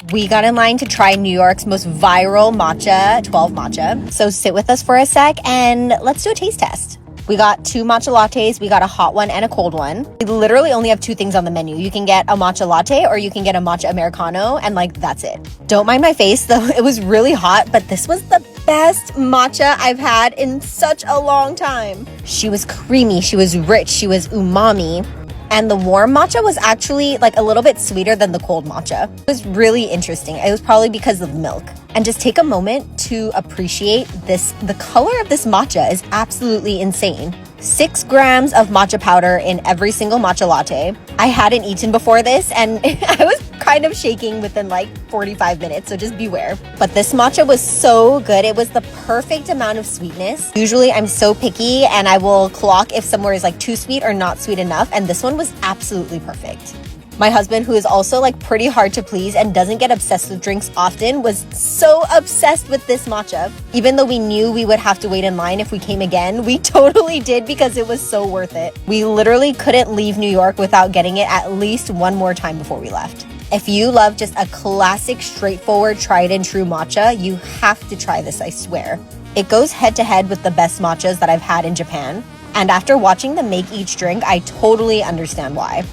We got in line to try New York's most viral matcha, 12 matcha. So sit with us for a sec and let's do a taste test. We got 2 matcha lattes. We got a hot one and a cold one. We literally only have 2 things on the menu. You can get a matcha latte or you can get a matcha Americano, and like, that's it. Don't mind my face though. It was really hot, but this was the best matcha I've had in such a long time. She was creamy, she was rich, she was umami. And the warm matcha was actually like a little bit sweeter than the cold matcha. It was really interesting. It was probably because of milk. And just take a moment to appreciate this. The color of this matcha is absolutely insane. 6 grams of matcha powder in every single matcha latte. I hadn't eaten before this and I was kind of shaking within like 45 minutes, so just beware. But this matcha was so good. It was the perfect amount of sweetness. Usually I'm so picky and I will clock if somewhere is like too sweet or not sweet enough, and this one was absolutely perfect. My husband, who is also like pretty hard to please and doesn't get obsessed with drinks often, was so obsessed with this matcha. Even though we knew we would have to wait in line if we came again, we totally did because it was so worth it. We literally couldn't leave New York without getting it at least one more time before we left. If you love just a classic, straightforward, tried and true matcha, you have to try this, I swear. It goes head to head with the best matchas that I've had in Japan. And after watching them make each drink, I totally understand why.